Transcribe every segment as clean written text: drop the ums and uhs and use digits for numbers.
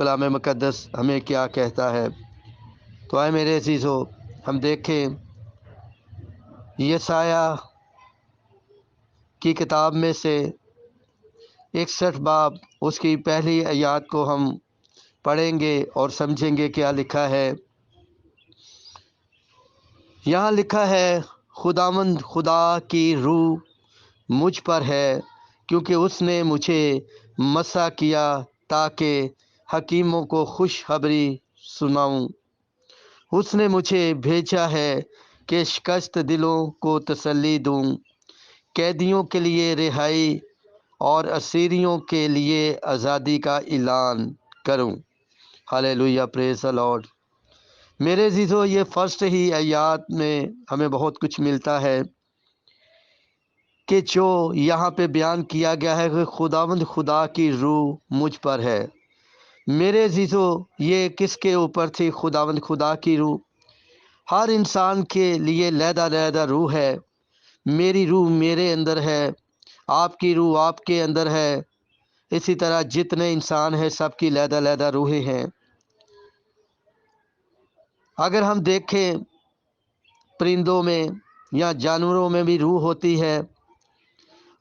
کلام مقدس ہمیں کیا کہتا ہے۔ تو آئے میرے عزیزو ہم دیکھیں یسایہ کی کتاب میں سے 61 باب اس کی پہلی آیات کو ہم پڑھیں گے اور سمجھیں گے کیا لکھا ہے۔ یہاں لکھا ہے، خداوند خدا کی روح مجھ پر ہے، کیونکہ اس نے مجھے مسح کیا تاکہ حکیموں کو خوشخبری سناؤں۔ اس نے مجھے بھیجا ہے کہ شکست دلوں کو تسلی دوں، قیدیوں کے لیے رہائی اور اسیریوں کے لیے آزادی کا اعلان کروں۔ ہاللیلویہ، پریز دی لارڈ۔ میرے عزیزو یہ فرسٹ ہی آیات میں ہمیں بہت کچھ ملتا ہے کہ جو یہاں پہ بیان کیا گیا ہے کہ خداوند خدا کی روح مجھ پر ہے۔ میرے عزیزو یہ کس کے اوپر تھی خداوند خدا کی روح؟ ہر انسان کے لیے علیحدہ روح ہے۔ میری روح میرے اندر ہے، آپ کی روح آپ کے اندر ہے، اسی طرح جتنے انسان ہیں سب کی علیحدہ روحیں ہیں۔ اگر ہم دیکھیں پرندوں میں یا جانوروں میں بھی روح ہوتی ہے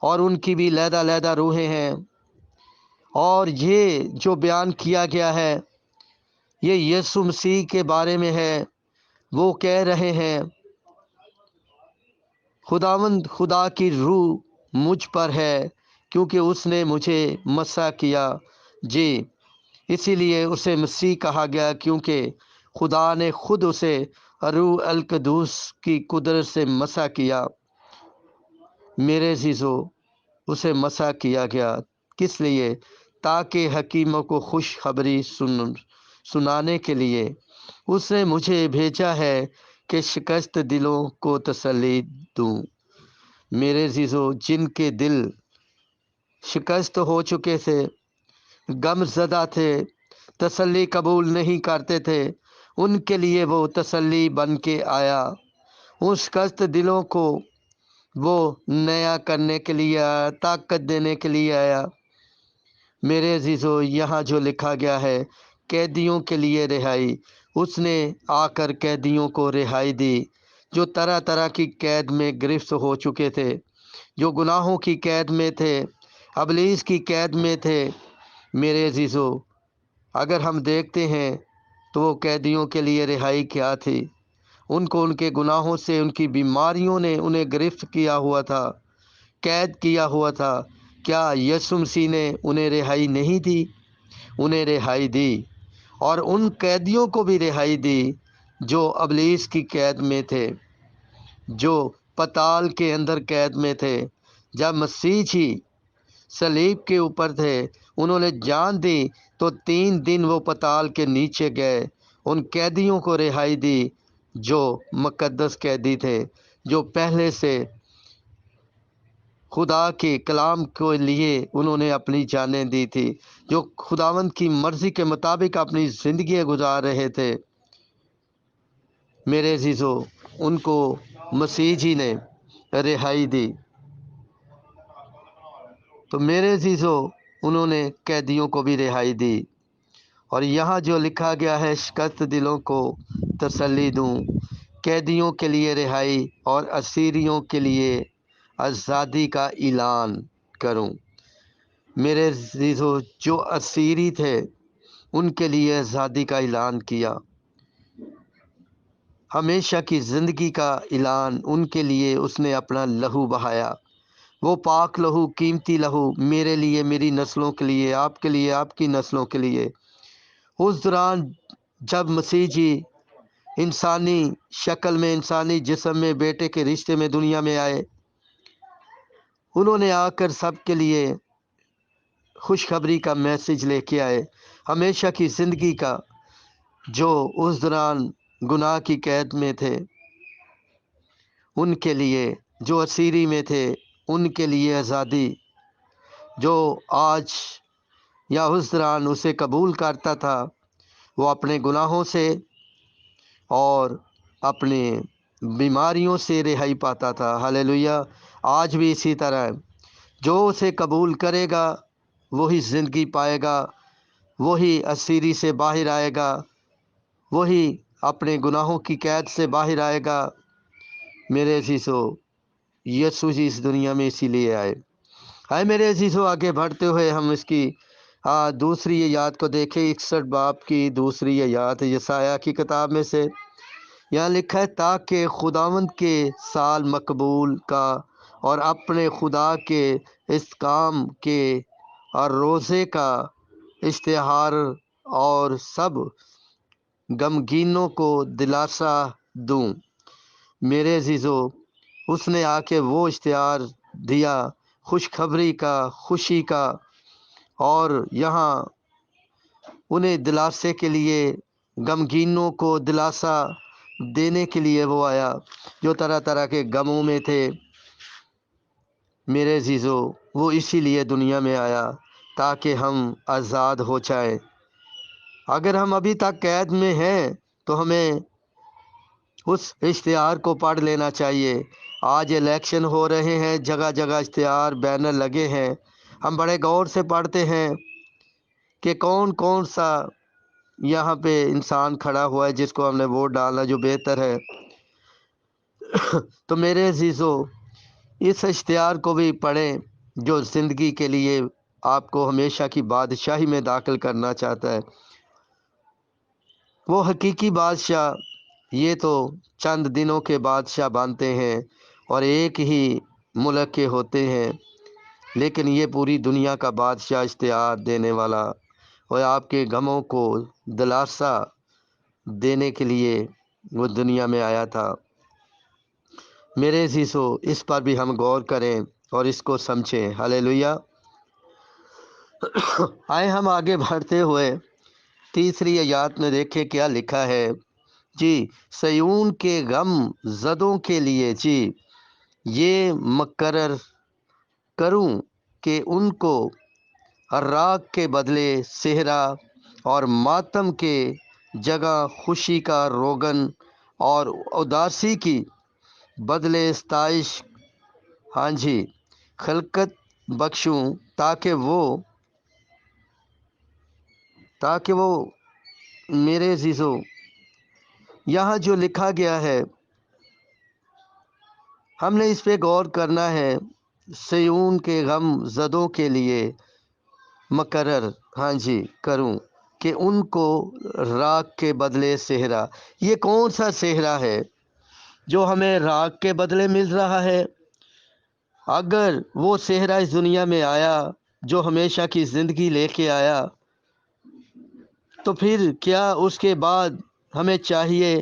اور ان کی بھی علیحدہ روحیں ہیں، اور یہ جو بیان کیا گیا ہے یہ یسوع مسیح کے بارے میں ہے۔ وہ کہہ رہے ہیں خداوند خدا کی روح مجھ پر ہے کیونکہ اس نے مجھے مسح کیا۔ جی، اسی لیے اسے مسیح کہا گیا کیونکہ خدا نے خود اسے روح القدس کی قدرت سے مسح کیا۔ میرے عزیزو اسے مسح کیا گیا کس لیے؟ تاکہ حکیموں کو خوشخبری سنانے کے لیے۔ اس نے مجھے بھیجا ہے کہ شکست دلوں کو تسلی دوں۔ میرے عزیزو جن کے دل شکست ہو چکے تھے، غم زدہ تھے، تسلی قبول نہیں کرتے تھے، ان کے لیے وہ تسلی بن کے آیا۔ ان شکست دلوں کو وہ نیا کرنے کے لیے آیا، طاقت دینے کے لیے آیا۔ میرے عزیزو یہاں جو لکھا گیا ہے قیدیوں کے لیے رہائی، اس نے آ کر قیدیوں کو رہائی دی جو طرح طرح کی قید میں گرفت ہو چکے تھے، جو گناہوں کی قید میں تھے، ابلیس کی قید میں تھے۔ میرے عزیزو اگر ہم دیکھتے ہیں تو وہ قیدیوں کے لیے رہائی کیا تھی؟ ان کو ان کے گناہوں سے، ان کی بیماریوں نے انہیں گرفت کیا ہوا تھا، قید کیا ہوا تھا۔ کیا یسوع مسیح نے انہیں رہائی نہیں دی؟ انہیں رہائی دی، اور ان قیدیوں کو بھی رہائی دی جو ابلیس کی قید میں تھے، جو پتال کے اندر قید میں تھے۔ جب مسیح جی صلیب کے اوپر تھے، انہوں نے جان دی تو 3 دن وہ پتال کے نیچے گئے، ان قیدیوں کو رہائی دی جو مقدس قیدی تھے، جو پہلے سے خدا کے کلام کے لیے انہوں نے اپنی جانیں دی تھی، جو خداوند کی مرضی کے مطابق اپنی زندگی گزار رہے تھے۔ میرے عزیزو ان کو مسیح جی نے رہائی دی۔ تو میرے عزیزو انہوں نے قیدیوں کو بھی رہائی دی، اور یہاں جو لکھا گیا ہے شکست دلوں کو تسلی دوں، قیدیوں کے لیے رہائی اور اسیریوں کے لیے آزادی کا اعلان کروں۔ میرے عزیزو جو اسیری تھے ان کے لیے آزادی کا اعلان کیا، ہمیشہ کی زندگی کا اعلان ان کے لیے اس نے اپنا لہو بہایا، وہ پاک لہو، قیمتی لہو، میرے لیے، میری نسلوں کے لیے، آپ کے لیے، آپ کی نسلوں کے لیے۔ اس دوران جب مسیح جی انسانی شکل میں، انسانی جسم میں، بیٹے کے رشتے میں دنیا میں آئے، انہوں نے آ کر سب کے لیے خوشخبری کا میسج لے کے آئے، ہمیشہ کی زندگی کا۔ جو اس دوران گناہ کی قید میں تھے ان کے لیے، جو اسیری میں تھے ان کے لیے آزادی، جو آج یا اس دوران اسے قبول کرتا تھا وہ اپنے گناہوں سے اور اپنے بیماریوں سے رہائی پاتا تھا۔ ہاللیلویہ، آج بھی اسی طرح جو اسے قبول کرے گا وہی زندگی پائے گا، وہی اسیری سے باہر آئے گا، وہی اپنے گناہوں کی قید سے باہر آئے گا۔ میرے عزیزو، یسوع جی اس دنیا میں اسی لیے آئے میرے عزیزو۔ آگے بڑھتے ہوئے ہم اس کی دوسری آیات کو دیکھیں، 61 باب کی دوسری آیات یسایہ کی کتاب میں سے۔ یہاں لکھا ہے، تاکہ خداوند کے سال مقبول کا اور اپنے خدا کے استقام کے اور روزے کا اشتہار اور سب غمگینوں کو دلاسا دوں۔ میرے عزیزو، اس نے آ کے وہ اشتہار دیا خوشخبری کا، خوشی کا، اور یہاں انہیں دلاسے کے لیے، غمگینوں کو دلاسا دینے کے لیے وہ آیا جو طرح طرح کے غموں میں تھے۔ میرے عزیزو، وہ اسی لیے دنیا میں آیا تاکہ ہم آزاد ہو جائیں۔ اگر ہم ابھی تک قید میں ہیں تو ہمیں اس اشتہار کو پڑھ لینا چاہیے۔ آج الیکشن ہو رہے ہیں، جگہ جگہ اشتہار بینر لگے ہیں، ہم بڑے غور سے پڑھتے ہیں کہ کون کون سا یہاں پہ انسان کھڑا ہوا ہے جس کو ہم نے ووٹ ڈالنا جو بہتر ہے۔ تو میرے عزیزو، اس اشتہار کو بھی پڑھیں جو زندگی کے لیے آپ کو ہمیشہ کی بادشاہی میں داخل کرنا چاہتا ہے۔ وہ حقیقی بادشاہ یہ تو چند دنوں کے بادشاہ بنتے ہیں اور ایک ہی ملک کے ہوتے ہیں، لیکن یہ پوری دنیا کا بادشاہ اشتہار دینے والا اور آپ کے غموں کو دلاسا دینے کے لیے وہ دنیا میں آیا تھا۔ میرے عزیزو، اس پر بھی ہم غور کریں اور اس کو سمجھیں۔ ہلیلویا۔ آئے ہم آگے بڑھتے ہوئے تیسری آیات میں دیکھیں کیا لکھا ہے۔ جی، سیون کے غم زدوں کے لیے جی یہ مقرر کروں کہ ان کو راگ کے بدلے صحرا اور ماتم کے جگہ خوشی کا روغن اور اداسی کی بدلے ستائش ہاں جی خلقت بخشوں، تاکہ وہ میرے عزیزو، یہاں جو لکھا گیا ہے ہم نے اس پہ غور کرنا ہے۔ سیون کے غم زدوں کے لیے مقرر ہاں جی کروں کہ ان کو راگ کے بدلے صحرا۔ یہ کون سا صحرا ہے جو ہمیں راگ کے بدلے مل رہا ہے؟ اگر وہ صحرا اس دنیا میں آیا جو ہمیشہ کی زندگی لے کے آیا، تو پھر کیا اس کے بعد ہمیں چاہیے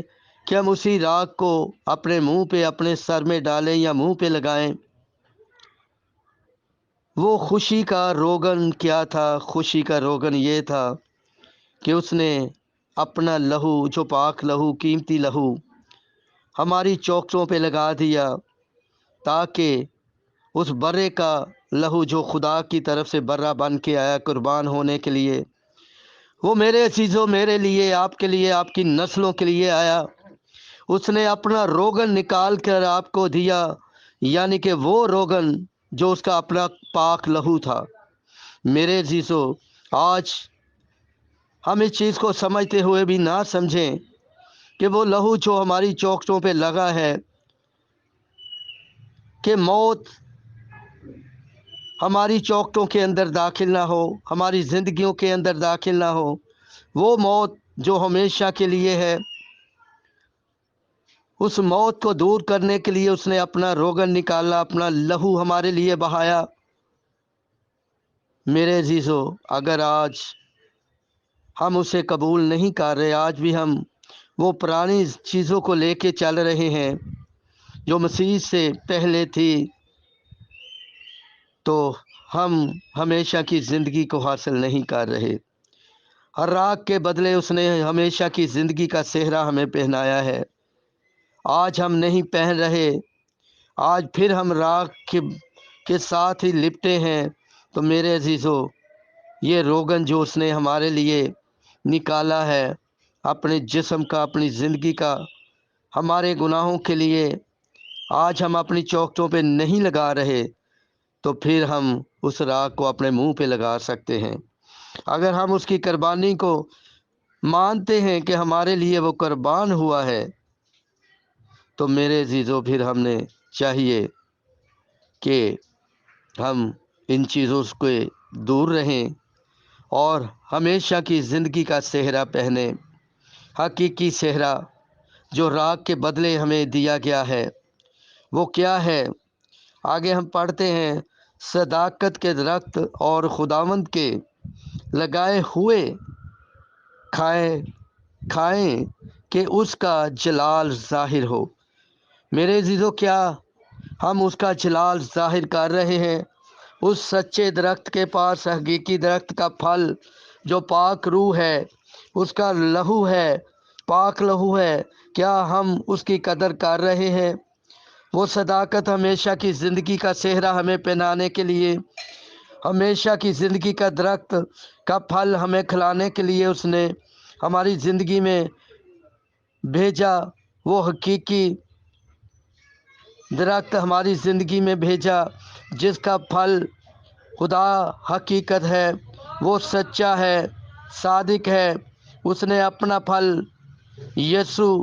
کہ ہم اسی راگ کو اپنے منہ پہ، اپنے سر میں ڈالیں یا منہ پہ لگائیں؟ وہ خوشی کا روغن کیا تھا؟ خوشی کا روغن یہ تھا کہ اس نے اپنا لہو، جو پاک لہو، قیمتی لہو ہماری چوکھٹوں پہ لگا دیا، تاکہ اس برے کا لہو جو خدا کی طرف سے برہ بن کے آیا قربان ہونے کے لیے، وہ میرے عزیزوں، میرے لیے، آپ کے لیے، آپ کی نسلوں کے لیے آیا۔ اس نے اپنا روغن نکال کر آپ کو دیا، یعنی کہ وہ روغن جو اس کا اپنا پاک لہو تھا۔ میرے عزیزوں، آج ہم اس چیز کو سمجھتے ہوئے بھی نہ سمجھیں کہ وہ لہو جو ہماری چوکھٹوں پہ لگا ہے، کہ موت ہماری چوکھٹوں کے اندر داخل نہ ہو، ہماری زندگیوں کے اندر داخل نہ ہو۔ وہ موت جو ہمیشہ کے لیے ہے، اس موت کو دور کرنے کے لیے اس نے اپنا روغن نکالا، اپنا لہو ہمارے لیے بہایا۔ میرے عزیزو، اگر آج ہم اسے قبول نہیں کر رہے، آج بھی ہم وہ پرانی چیزوں کو لے کے چل رہے ہیں جو مسیح سے پہلے تھی، تو ہم ہمیشہ کی زندگی کو حاصل نہیں کر رہے۔ ہر راگ کے بدلے اس نے ہمیشہ کی زندگی کا صحرا ہمیں پہنایا ہے۔ آج ہم نہیں پہن رہے، آج پھر ہم راگ کے ساتھ ہی لپٹے ہیں۔ تو میرے عزیزو، یہ روغن جو اس نے ہمارے لیے نکالا ہے، اپنے جسم کا، اپنی زندگی کا، ہمارے گناہوں کے لیے، آج ہم اپنی چوکھٹوں پہ نہیں لگا رہے، تو پھر ہم اس راگ کو اپنے منہ پہ لگا سکتے ہیں۔ اگر ہم اس کی قربانی کو مانتے ہیں کہ ہمارے لیے وہ قربان ہوا ہے، تو میرے عزیزو پھر ہم نے چاہیے کہ ہم ان چیزوں سے دور رہیں اور ہمیشہ کی زندگی کا صحرا پہنے، حقیقی صحرا جو راگ کے بدلے ہمیں دیا گیا ہے وہ کیا ہے؟ آگے ہم پڑھتے ہیں، صداقت کے درخت اور خداوند کے لگائے ہوئے کھائیں کہ اس کا جلال ظاہر ہو۔ میرے عزیزو، کیا ہم اس کا جلال ظاہر کر رہے ہیں؟ اس سچے درخت کے پاس، حقیقی درخت کا پھل جو پاک روح ہے، اس کا لہو ہے، پاک لہو ہے، کیا ہم اس کی قدر کر رہے ہیں؟ وہ صداقت ہمیشہ کی زندگی کا صحرا ہمیں پہنانے کے لیے، ہمیشہ کی زندگی کا درخت کا پھل ہمیں کھلانے کے لیے اس نے ہماری زندگی میں بھیجا۔ وہ حقیقی درخت ہماری زندگی میں بھیجا جس کا پھل خدا حقیقت ہے، وہ سچا ہے، صادق ہے۔ اس نے اپنا پھل یسوع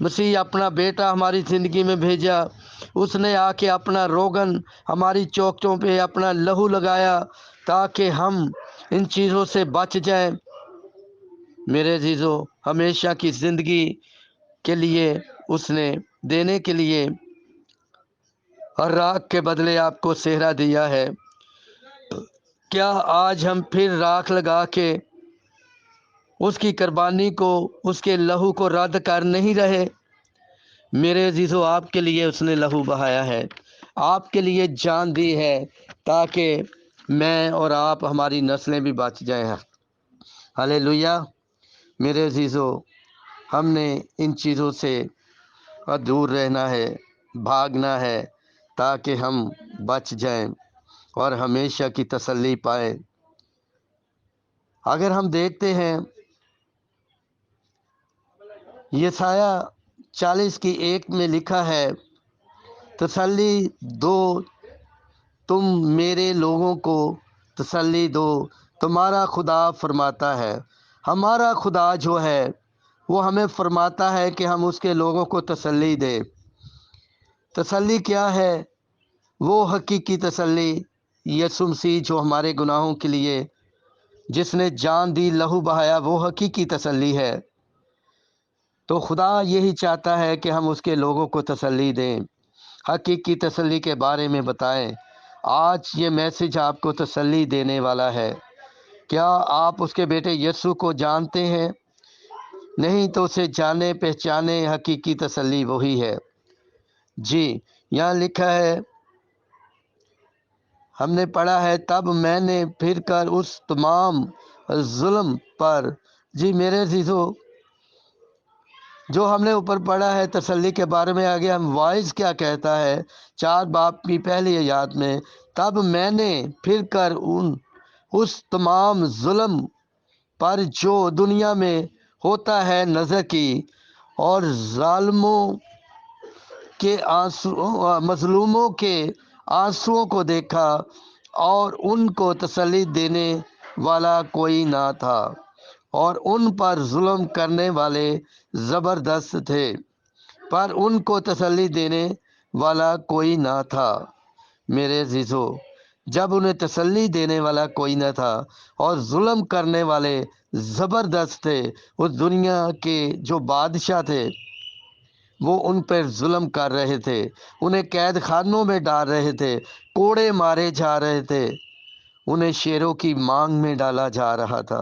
مسیح، اپنا بیٹا ہماری زندگی میں بھیجا۔ اس نے آ کے اپنا روغن ہماری چوکچوں پہ اپنا لہو لگایا تاکہ ہم ان چیزوں سے بچ جائیں۔ میرے عزیزو، ہمیشہ کی زندگی کے لیے اس نے دینے کے لیے اور راکھ کے بدلے آپ کو صحرا دیا ہے۔ کیا آج ہم پھر راکھ لگا کے اس کی قربانی کو، اس کے لہو کو رد کر نہیں رہے؟ میرے عزیزو، آپ کے لیے اس نے لہو بہایا ہے، آپ کے لیے جان دی ہے تاکہ میں اور آپ، ہماری نسلیں بھی بچ جائیں۔ ہاللیلویا۔ میرے عزیزو، ہم نے ان چیزوں سے دور رہنا ہے، بھاگنا ہے تاکہ ہم بچ جائیں اور ہمیشہ کی تسلی پائیں۔ اگر ہم دیکھتے ہیں یسایہ 40:1 میں لکھا ہے، تسلی دو، تم میرے لوگوں کو تسلی دو، تمہارا خدا فرماتا ہے۔ ہمارا خدا جو ہے وہ ہمیں فرماتا ہے کہ ہم اس کے لوگوں کو تسلی دیں۔ تسلی کیا ہے؟ وہ حقیقی تسلی، یسوع مسیح جو ہمارے گناہوں کے لیے جس نے جان دی، لہو بہایا، وہ حقیقی تسلی ہے۔ تو خدا یہی چاہتا ہے کہ ہم اس کے لوگوں کو تسلی دیں، حقیقی تسلی کے بارے میں بتائیں۔ آج یہ میسج آپ کو تسلی دینے والا ہے۔ کیا آپ اس کے بیٹے یسوع کو جانتے ہیں؟ نہیں تو اسے جانے پہچانے، حقیقی تسلی وہی ہے۔ جی، یہاں لکھا ہے، ہم نے پڑھا ہے، تب میں نے پھر کر اس تمام ظلم پر۔ جی میرے عزیزو، جو ہم نے اوپر پڑھا ہے تسلی کے بارے میں، آگے ہم وائز کیا کہتا ہے 4 باب کی پہلی آیات میں، تب میں نے پھر کر اس تمام ظلم پر جو دنیا میں ہوتا ہے نظر کی، اور ظالموں کے مظلوموں کے آنسوؤں کو دیکھا، اور ان کو تسلی دینے والا کوئی نہ تھا، اور ان پر ظلم کرنے والے زبردست تھے، پر ان کو تسلی دینے والا کوئی نہ تھا۔ میرے عزیزو، جب انہیں تسلی دینے والا کوئی نہ تھا اور ظلم کرنے والے زبردست تھے، اس دنیا کے جو بادشاہ تھے وہ ان پر ظلم کر رہے تھے، انہیں قید خانوں میں ڈال رہے تھے، کوڑے مارے جا رہے تھے، انہیں شیروں کی مانگ میں ڈالا جا رہا تھا،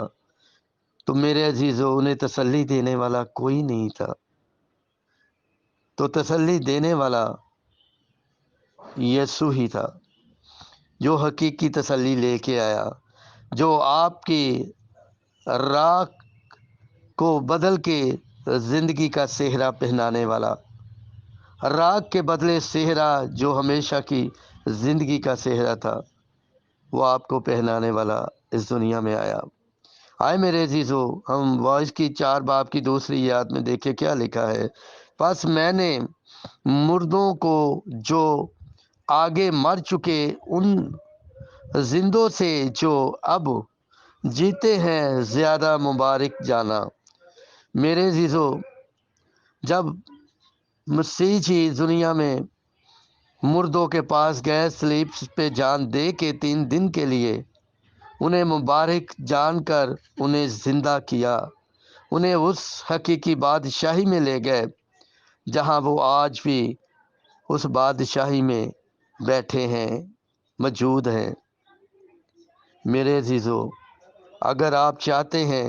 تو میرے عزیزو انہیں تسلی دینے والا کوئی نہیں تھا۔ تو تسلی دینے والا یسوع ہی تھا جو حقیقی تسلی لے کے آیا، جو آپ کی راہ کو بدل کے زندگی کا صحرا پہنانے والا، راگ کے بدلے صحرا جو ہمیشہ کی زندگی کا صحرا تھا، وہ آپ کو پہنانے والا اس دنیا میں آیا۔ آئے میرے عزیزو، ہم وائس کی 4 باب کی دوسری آیات میں دیکھیں کیا لکھا ہے، پس میں نے مردوں کو جو آگے مر چکے، ان زندوں سے جو اب جیتے ہیں زیادہ مبارک جانا۔ میرے عزیزو، جب مسیح جی دنیا میں مردوں کے پاس گئے، سلیب پہ جان دے کے 3 دن کے لیے انہیں مبارک جان کر انہیں زندہ کیا، انہیں اس حقیقی بادشاہی میں لے گئے جہاں وہ آج بھی اس بادشاہی میں بیٹھے ہیں، موجود ہیں۔ میرے عزیزو، اگر آپ چاہتے ہیں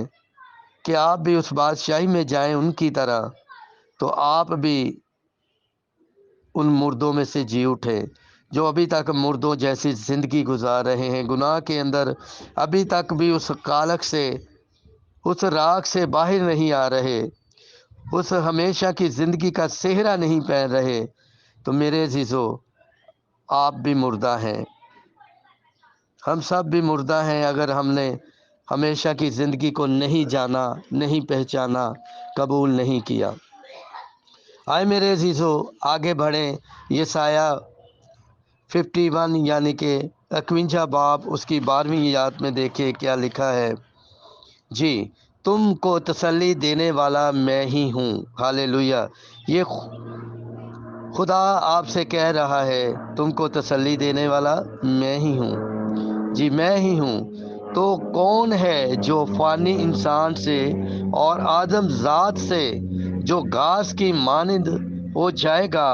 کہ آپ بھی اس بادشاہی میں جائیں ان کی طرح، تو آپ بھی ان مردوں میں سے جی اٹھے جو ابھی تک مردوں جیسی زندگی گزار رہے ہیں، گناہ کے اندر ابھی تک بھی اس کالک سے، اس راکھ سے باہر نہیں آ رہے، اس ہمیشہ کی زندگی کا سہرا نہیں پہن رہے۔ تو میرے عزیزو، آپ بھی مردہ ہیں، ہم سب بھی مردہ ہیں اگر ہم نے ہمیشہ کی زندگی کو نہیں جانا، نہیں پہچانا، قبول نہیں کیا۔ آئے میرے عزیزو، آگے بڑھیں۔ یسایہ 51 یعنی کہ 51 باب اس کی 12ویں آیت میں دیکھیں کیا لکھا ہے۔ جی، تم کو تسلی دینے والا میں ہی ہوں۔ ہاللیلویہ۔ یہ خدا آپ سے کہہ رہا ہے، تم کو تسلی دینے والا میں ہی ہوں، جی میں ہی ہوں۔ تو کون ہے جو فانی انسان سے اور آدم ذات سے جو گھاس کی مانند ہو جائے گا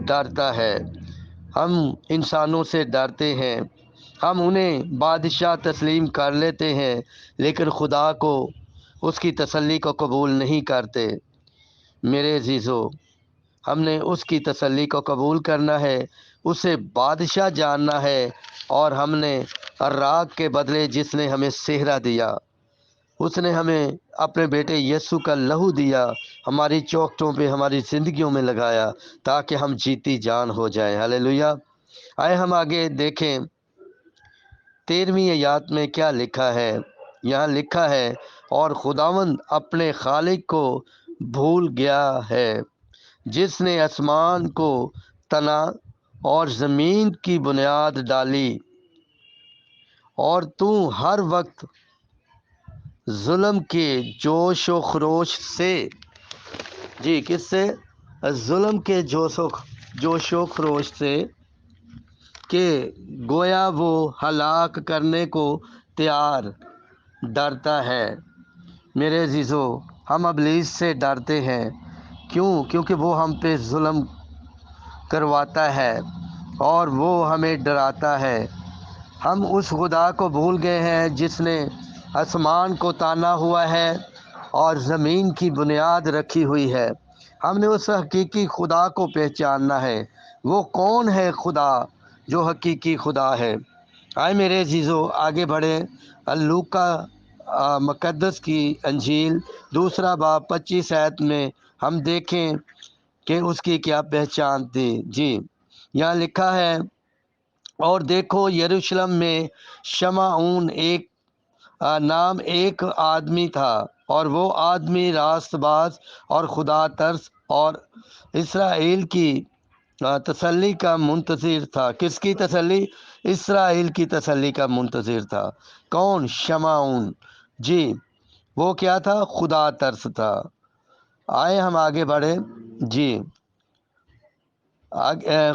ڈرتا ہے؟ ہم انسانوں سے ڈرتے ہیں، ہم انہیں بادشاہ تسلیم کر لیتے ہیں، لیکن خدا کو، اس کی تسلی کو قبول نہیں کرتے۔ میرے عزیزو، ہم نے اس کی تسلی کو قبول کرنا ہے، اسے بادشاہ جاننا ہے، اور ہم نے راگ کے بدلے جس نے ہمیں سہرا دیا، اس نے ہمیں اپنے بیٹے یسوع کا لہو دیا، ہماری چوکھٹوں پہ، ہماری زندگیوں میں لگایا تاکہ ہم جیتی جان ہو جائیں۔ ہاللیلویہ۔ آئے ہم آگے دیکھیں 13ویں آیات میں کیا لکھا ہے۔ یہاں لکھا ہے، اور خداوند اپنے خالق کو بھول گیا ہے جس نے آسمان کو تنا اور زمین کی بنیاد ڈالی، اور تو ہر وقت ظلم کے جوش و خروش سے، جی کس سے؟ ظلم کے جوش و خروش سے، کہ گویا وہ ہلاک کرنے کو تیار ڈرتا ہے۔ میرے عزیزو، ہم ابلیس سے ڈرتے ہیں، کیونکہ وہ ہم پہ ظلم کرواتا ہے اور وہ ہمیں ڈراتا ہے۔ ہم اس خدا کو بھول گئے ہیں جس نے آسمان کو تانا ہوا ہے اور زمین کی بنیاد رکھی ہوئی ہے۔ ہم نے اس حقیقی خدا کو پہچاننا ہے۔ وہ کون ہے خدا جو حقیقی خدا ہے؟ آئے میرے عزیزو، آگے بڑھیں۔ لوکا مقدس کی انجیل 2 باب 25 آیت میں ہم دیکھیں کہ اس کی کیا پہچان تھی۔ جی یہاں لکھا ہے، اور دیکھو یروشلم میں شمعون نام ایک آدمی تھا، اور وہ آدمی راست باز اور خدا ترس اور اسرائیل کی تسلی کا منتظر تھا۔ کس کی تسلی؟ اسرائیل کی تسلی کا منتظر تھا۔ کون؟ شمعون۔ جی وہ کیا تھا؟ خدا ترس تھا۔ آئے ہم آگے بڑھیں۔ جی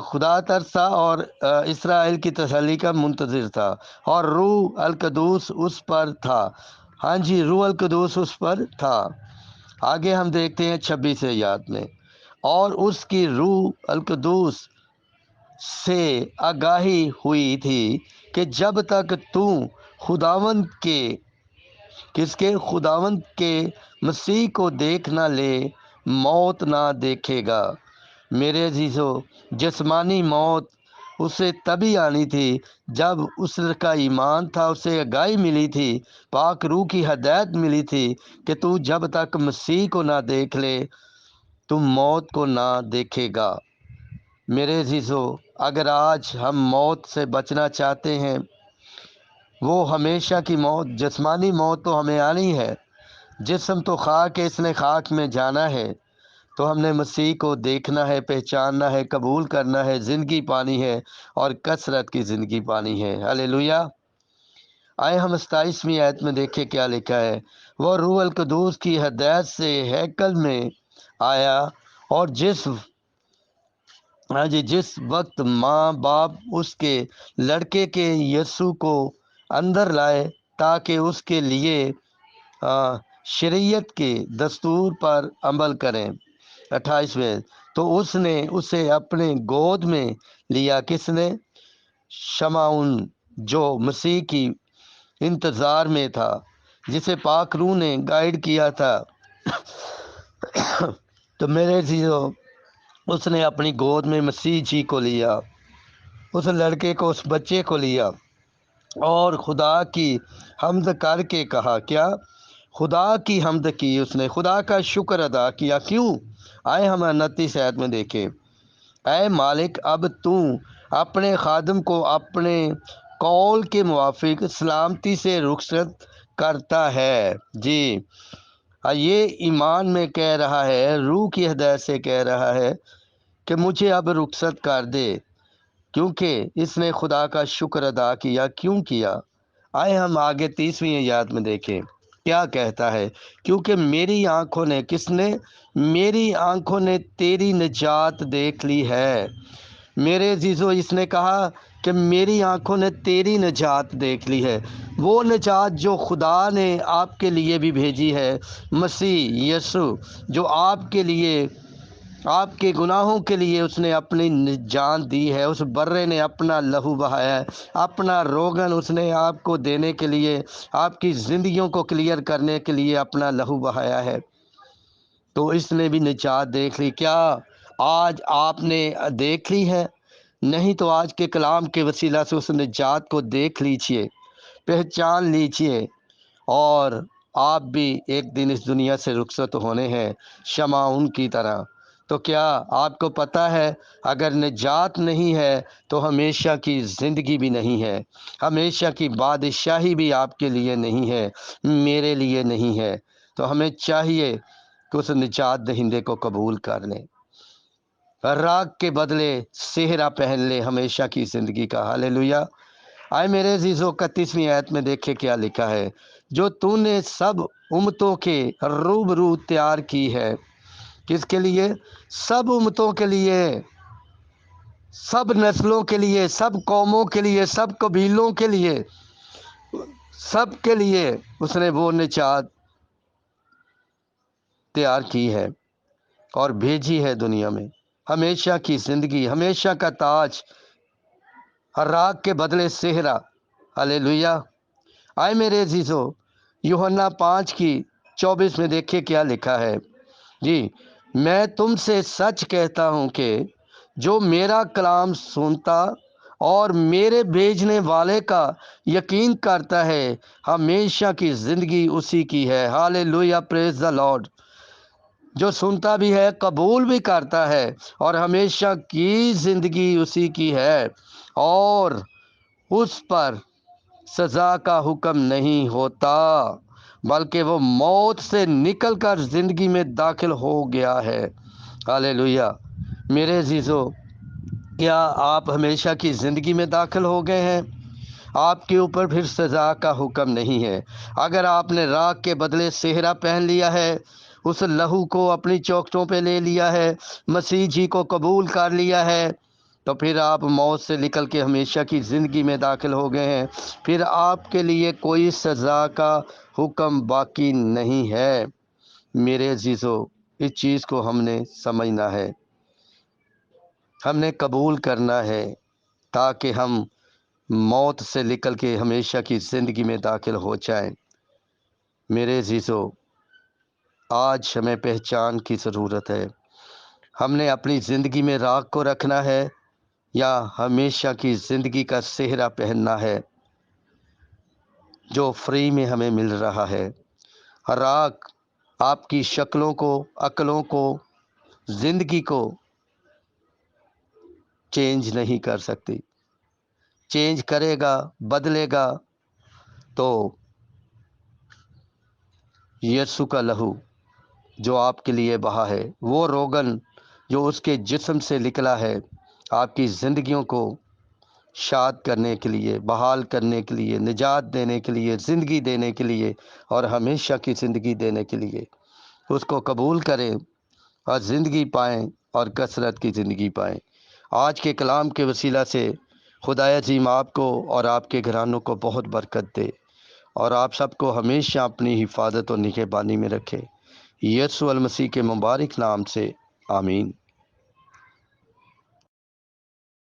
خدا ترس تھا اور اسرائیل کی تسلی کا منتظر تھا، اور روح القدوس اس پر تھا۔ ہاں جی، روح القدوس اس پر تھا۔ آگے ہم دیکھتے ہیں 26 آیات میں، اور اس کی روح القدوس سے آگاہی ہوئی تھی کہ جب تک تو خداوند کے، کس کے؟ خداوند کے مسیح کو دیکھ نہ لے، موت نہ دیکھے گا۔ میرے عزیزو، جسمانی موت اسے تبھی آنی تھی جب اس کا ایمان تھا، اسے آگاہی ملی تھی، پاک روح کی ہدایت ملی تھی کہ تو جب تک مسیح کو نہ دیکھ لے تم موت کو نہ دیکھے گا۔ میرے عزیزو، اگر آج ہم موت سے بچنا چاہتے ہیں، وہ ہمیشہ کی موت، جسمانی موت تو ہمیں آنی ہے، جسم تو خاک ہے، اس نے خاک میں جانا ہے، تو ہم نے مسیح کو دیکھنا ہے، پہچاننا ہے، قبول کرنا ہے، زندگی پانی ہے، اور کثرت کی زندگی پانی ہے۔ ہاللیلویہ۔ آئے ہم 27ویں آیت میں دیکھیں کیا لکھا ہے۔ وہ روح القدس کی ہدایت سے ہیکل میں آیا، اور جس وقت ماں باپ اس کے لڑکے کے یسوع کو اندر لائے تاکہ اس کے لیے شریعت کے دستور پر عمل کریں۔ 28ویں، تو اس نے اسے اپنے گود میں لیا۔ کس نے؟ شمعون، جو مسیح کی انتظار میں تھا، جسے پاک روح نے گائیڈ کیا تھا۔ تو میرے عزیزو، اس نے اپنی گود میں مسیح جی کو لیا، اس لڑکے کو، اس بچے کو لیا، اور خدا کی حمد کر کے کہا کیا؟ خدا کی حمد کی، اس نے خدا کا شکر ادا کیا۔ کیوں؟ آئے ہم 29 آیت میں دیکھیں۔ اے مالک، اب تو اپنے خادم کو اپنے قول کے موافق سلامتی سے رخصت کرتا ہے۔ جی، یہ ایمان میں کہہ رہا ہے، روح کی ہدایت سے کہہ رہا ہے کہ مجھے اب رخصت کر دے، کیونکہ اس نے خدا کا شکر ادا کیا۔ کیوں کیا؟ آئے ہم آگے 30ویں آیت میں دیکھیں کیا کہتا ہے۔ کیونکہ میری آنکھوں نے، کس نے؟ میری آنکھوں نے تیری نجات دیکھ لی ہے۔ میرے عزیزو، اس نے کہا کہ میری آنکھوں نے تیری نجات دیکھ لی ہے، وہ نجات جو خدا نے آپ کے لیے بھی بھیجی ہے، مسیح یسوع، جو آپ کے لیے، آپ کے گناہوں کے لیے اس نے اپنی جان دی ہے۔ اس برے نے اپنا لہو بہایا ہے، اپنا روغن اس نے آپ کو دینے کے لیے، آپ کی زندگیوں کو کلیئر کرنے کے لیے اپنا لہو بہایا ہے۔ تو اس نے بھی نجات دیکھ لی۔ کیا آج آپ نے دیکھ لی ہے؟ نہیں تو آج کے کلام کے وسیلہ سے اس نجات کو دیکھ لیجئے، پہچان لیجئے، اور آپ بھی ایک دن اس دنیا سے رخصت ہونے ہیں شمعون کی طرح۔ تو کیا آپ کو پتہ ہے، اگر نجات نہیں ہے تو ہمیشہ کی زندگی بھی نہیں ہے، ہمیشہ کی بادشاہی بھی آپ کے لیے نہیں ہے، میرے لیے نہیں ہے۔ تو ہمیں چاہیے کہ اس نجات دہندے کو قبول کر لیں، راگ کے بدلے صحرا پہن لے ہمیشہ کی زندگی کا۔ ہاللیلویا۔ آئے میرے عزیزو، 31ویں آیت میں دیکھے کیا لکھا ہے۔ جو تو نے سب امتوں کے روبرو تیار کی ہے۔ کس کے لیے؟ سب امتوں کے لیے، سب نسلوں کے لیے، سب قوموں کے لیے، سب قبیلوں کے لیے، سب کے لیے اس نے وہ نجات تیار کی ہے اور بھیجی ہے دنیا میں۔ ہمیشہ کی زندگی، ہمیشہ کا تاج، راگ کے بدلے صحرا۔ ہاللیلویا۔ آئے میرے عزیزو، یوحنا 5:24 میں دیکھیے کیا لکھا ہے۔ جی، میں تم سے سچ کہتا ہوں کہ جو میرا کلام سنتا اور میرے بھیجنے والے کا یقین کرتا ہے، ہمیشہ کی زندگی اسی کی ہے۔ ہاللیلویا، پریز دی لارڈ۔ جو سنتا بھی ہے، قبول بھی کرتا ہے، اور ہمیشہ کی زندگی اسی کی ہے، اور اس پر سزا کا حکم نہیں ہوتا، بلکہ وہ موت سے نکل کر زندگی میں داخل ہو گیا ہے۔ ہاللیلویا۔ میرے عزیزو، کیا آپ ہمیشہ کی زندگی میں داخل ہو گئے ہیں؟ آپ کے اوپر پھر سزا کا حکم نہیں ہے۔ اگر آپ نے راگ کے بدلے صحرا پہن لیا ہے، اس لہو کو اپنی چوکھٹوں پہ لے لیا ہے، مسیح جی کو قبول کر لیا ہے، تو پھر آپ موت سے نکل کے ہمیشہ کی زندگی میں داخل ہو گئے ہیں۔ پھر آپ کے لیے کوئی سزا کا حکم باقی نہیں ہے۔ میرے عزیزو، اس چیز کو ہم نے سمجھنا ہے، ہم نے قبول کرنا ہے، تاکہ ہم موت سے نکل کے ہمیشہ کی زندگی میں داخل ہو جائیں۔ میرے عزیزو، آج ہمیں پہچان کی ضرورت ہے۔ ہم نے اپنی زندگی میں راگ کو رکھنا ہے یا ہمیشہ کی زندگی کا صحرا پہننا ہے جو فری میں ہمیں مل رہا ہے۔ راگ آپ کی شکلوں کو، عقلوں کو، زندگی کو چینج نہیں کر سکتی۔ چینج کرے گا، بدلے گا تو یسوع کا لہو جو آپ کے لیے بہا ہے، وہ روغن جو اس کے جسم سے نکلا ہے، آپ کی زندگیوں کو شاد کرنے کے لیے، بحال کرنے کے لیے، نجات دینے کے لیے، زندگی دینے کے لیے اور ہمیشہ کی زندگی دینے کے لیے۔ اس کو قبول کریں اور زندگی پائیں اور کثرت کی زندگی پائیں۔ آج کے کلام کے وسیلہ سے خدا عظیم آپ کو اور آپ کے گھرانوں کو بہت برکت دے اور آپ سب کو ہمیشہ اپنی حفاظت اور نگہبانی میں رکھے۔ یسوع المسیح کے مبارک نام سے آمین۔